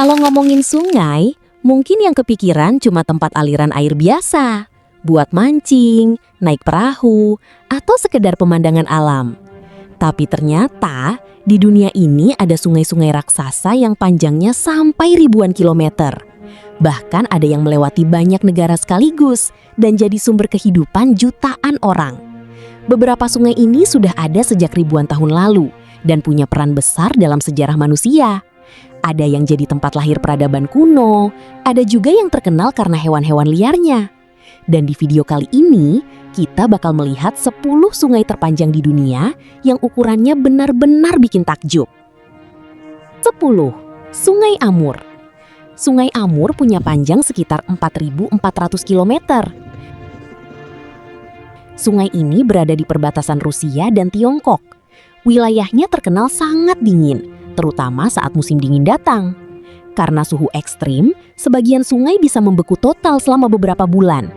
Kalau ngomongin sungai, mungkin yang kepikiran cuma tempat aliran air biasa, buat mancing, naik perahu, atau sekedar pemandangan alam. Tapi ternyata di dunia ini ada sungai-sungai raksasa yang panjangnya sampai ribuan kilometer. Bahkan ada yang melewati banyak negara sekaligus dan jadi sumber kehidupan jutaan orang. Beberapa sungai ini sudah ada sejak ribuan tahun lalu dan punya peran besar dalam sejarah manusia. Ada yang jadi tempat lahir peradaban kuno, ada juga yang terkenal karena hewan-hewan liarnya. Dan di video kali ini, kita bakal melihat 10 sungai terpanjang di dunia yang ukurannya benar-benar bikin takjub. 10. Sungai Amur. Sungai Amur punya panjang sekitar 4.400 km. Sungai ini berada di perbatasan Rusia dan Tiongkok. Wilayahnya terkenal sangat dingin, terutama saat musim dingin datang. Karena suhu ekstrim, sebagian sungai bisa membeku total selama beberapa bulan.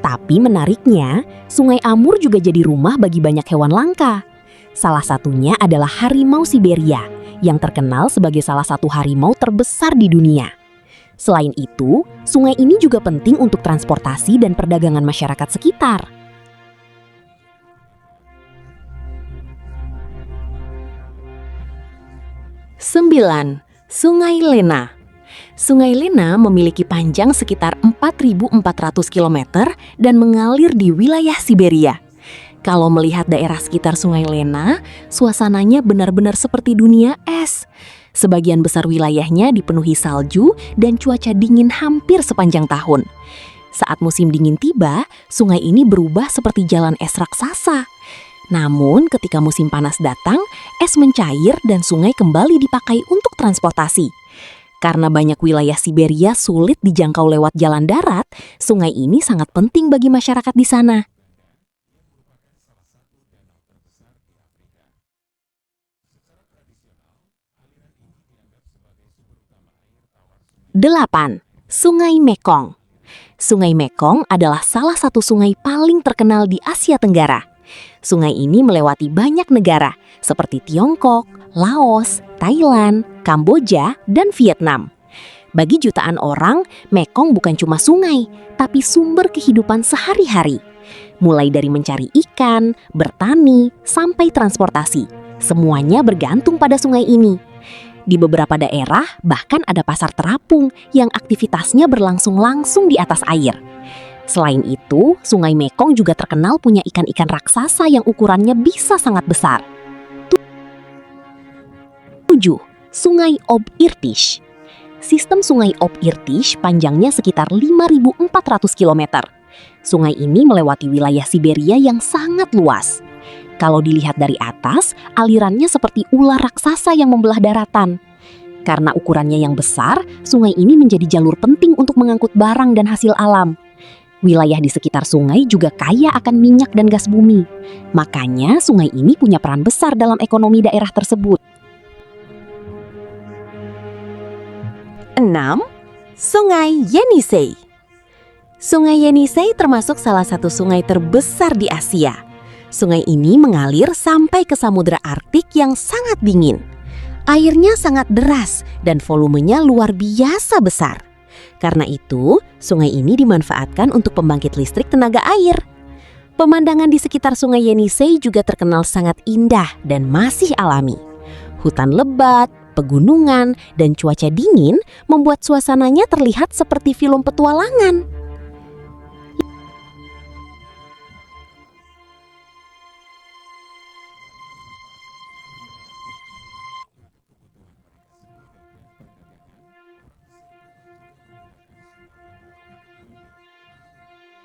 Tapi menariknya, Sungai Amur juga jadi rumah bagi banyak hewan langka. Salah satunya adalah harimau Siberia, yang terkenal sebagai salah satu harimau terbesar di dunia. Selain itu, sungai ini juga penting untuk transportasi dan perdagangan masyarakat sekitar. 9. Sungai Lena. Sungai Lena memiliki panjang sekitar 4.400 km dan mengalir di wilayah Siberia. Kalau melihat daerah sekitar Sungai Lena, suasananya benar-benar seperti dunia es. Sebagian besar wilayahnya dipenuhi salju dan cuaca dingin hampir sepanjang tahun. Saat musim dingin tiba, sungai ini berubah seperti jalan es raksasa. Namun ketika musim panas datang, es mencair dan sungai kembali dipakai untuk transportasi. Karena banyak wilayah Siberia sulit dijangkau lewat jalan darat, sungai ini sangat penting bagi masyarakat di sana. Delapan. Sungai Mekong. Sungai Mekong adalah salah satu sungai paling terkenal di Asia Tenggara. Sungai ini melewati banyak negara seperti Tiongkok, Laos, Thailand, Kamboja, dan Vietnam. Bagi jutaan orang, Mekong bukan cuma sungai, tapi sumber kehidupan sehari-hari. Mulai dari mencari ikan, bertani, sampai transportasi. Semuanya bergantung pada sungai ini. Di beberapa daerah, bahkan ada pasar terapung yang aktivitasnya berlangsung langsung di atas air. Selain itu, Sungai Mekong juga terkenal punya ikan-ikan raksasa yang ukurannya bisa sangat besar. 7. Sungai Ob Irtish. Sistem Sungai Ob Irtish panjangnya sekitar 5.400 km. Sungai ini melewati wilayah Siberia yang sangat luas. Kalau dilihat dari atas, alirannya seperti ular raksasa yang membelah daratan. Karena ukurannya yang besar, sungai ini menjadi jalur penting untuk mengangkut barang dan hasil alam. Wilayah di sekitar sungai juga kaya akan minyak dan gas bumi. Makanya sungai ini punya peran besar dalam ekonomi daerah tersebut. 6. Sungai Yenisei. Sungai Yenisei termasuk salah satu sungai terbesar di Asia. Sungai ini mengalir sampai ke Samudra Arktik yang sangat dingin. Airnya sangat deras dan volumenya luar biasa besar. Karena itu, sungai ini dimanfaatkan untuk pembangkit listrik tenaga air. Pemandangan di sekitar Sungai Yenisei juga terkenal sangat indah dan masih alami. Hutan lebat, pegunungan, dan cuaca dingin membuat suasananya terlihat seperti film petualangan.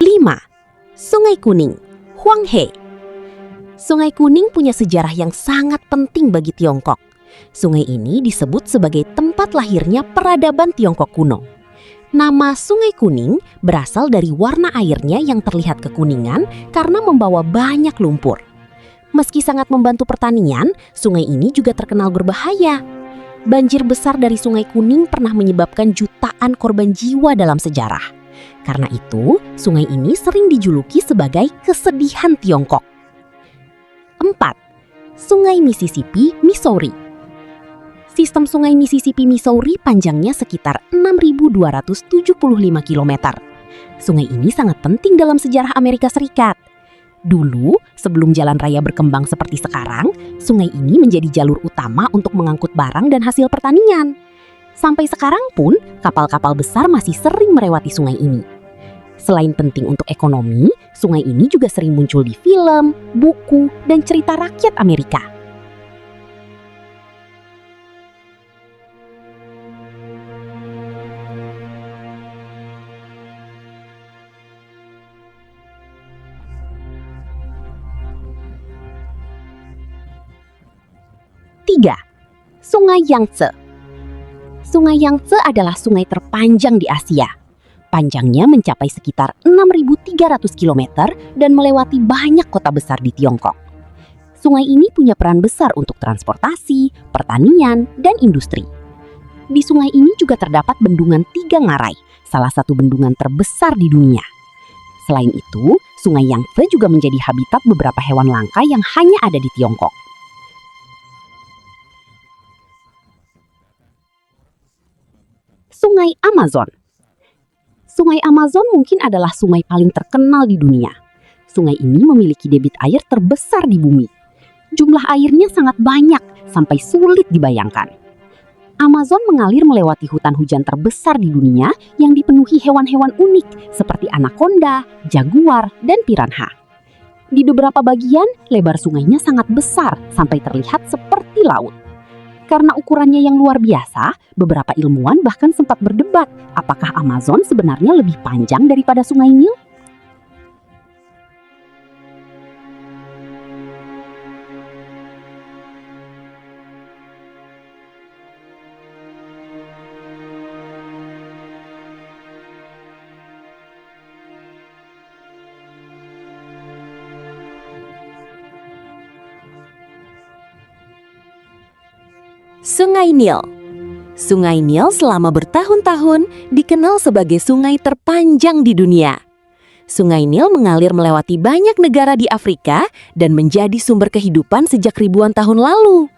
5. Sungai Kuning, Huanghe. Sungai Kuning punya sejarah yang sangat penting bagi Tiongkok. Sungai ini disebut sebagai tempat lahirnya peradaban Tiongkok kuno. Nama Sungai Kuning berasal dari warna airnya yang terlihat kekuningan karena membawa banyak lumpur. Meski sangat membantu pertanian, sungai ini juga terkenal berbahaya. Banjir besar dari Sungai Kuning pernah menyebabkan jutaan korban jiwa dalam sejarah. Karena itu, sungai ini sering dijuluki sebagai kesedihan Tiongkok. 4. Sungai Mississippi, Missouri. Sistem sungai Mississippi Missouri panjangnya sekitar 6.275 km. Sungai ini sangat penting dalam sejarah Amerika Serikat. Dulu, sebelum jalan raya berkembang seperti sekarang, sungai ini menjadi jalur utama untuk mengangkut barang dan hasil pertanian. Sampai sekarang pun, kapal-kapal besar masih sering melewati sungai ini. Selain penting untuk ekonomi, sungai ini juga sering muncul di film, buku, dan cerita rakyat Amerika. Tiga, Sungai Yangtze. Sungai Yangtze adalah sungai terpanjang di Asia. Panjangnya mencapai sekitar 6.300 km dan melewati banyak kota besar di Tiongkok. Sungai ini punya peran besar untuk transportasi, pertanian, dan industri. Di sungai ini juga terdapat bendungan Tiga Ngarai, salah satu bendungan terbesar di dunia. Selain itu, Sungai Yangtze juga menjadi habitat beberapa hewan langka yang hanya ada di Tiongkok. Sungai Amazon. Sungai Amazon mungkin adalah sungai paling terkenal di dunia. Sungai ini memiliki debit air terbesar di bumi. Jumlah airnya sangat banyak, sampai sulit dibayangkan. Amazon mengalir melewati hutan hujan terbesar di dunia yang dipenuhi hewan-hewan unik seperti anaconda, jaguar, dan piranha. Di beberapa bagian, lebar sungainya sangat besar sampai terlihat seperti laut. Karena ukurannya yang luar biasa, beberapa ilmuwan bahkan sempat berdebat apakah Amazon sebenarnya lebih panjang daripada Sungai Nil. Sungai Nil. Sungai Nil selama bertahun-tahun dikenal sebagai sungai terpanjang di dunia. Sungai Nil mengalir melewati banyak negara di Afrika dan menjadi sumber kehidupan sejak ribuan tahun lalu.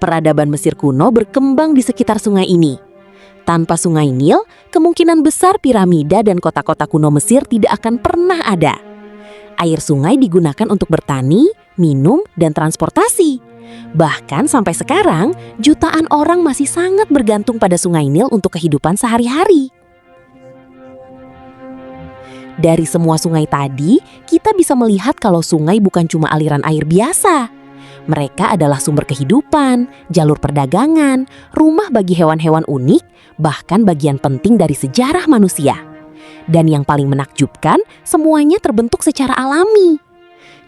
Peradaban Mesir kuno berkembang di sekitar sungai ini. Tanpa Sungai Nil, kemungkinan besar piramida dan kota-kota kuno Mesir tidak akan pernah ada. Air sungai digunakan untuk bertani, minum, dan transportasi. Bahkan sampai sekarang, jutaan orang masih sangat bergantung pada Sungai Nil untuk kehidupan sehari-hari. Dari semua sungai tadi, kita bisa melihat kalau sungai bukan cuma aliran air biasa. Mereka adalah sumber kehidupan, jalur perdagangan, rumah bagi hewan-hewan unik, bahkan bagian penting dari sejarah manusia. Dan yang paling menakjubkan, semuanya terbentuk secara alami.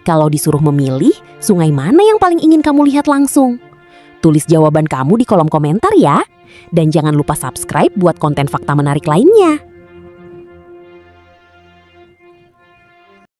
Kalau disuruh memilih, sungai mana yang paling ingin kamu lihat langsung? Tulis jawaban kamu di kolom komentar ya. Dan jangan lupa subscribe buat konten fakta menarik lainnya.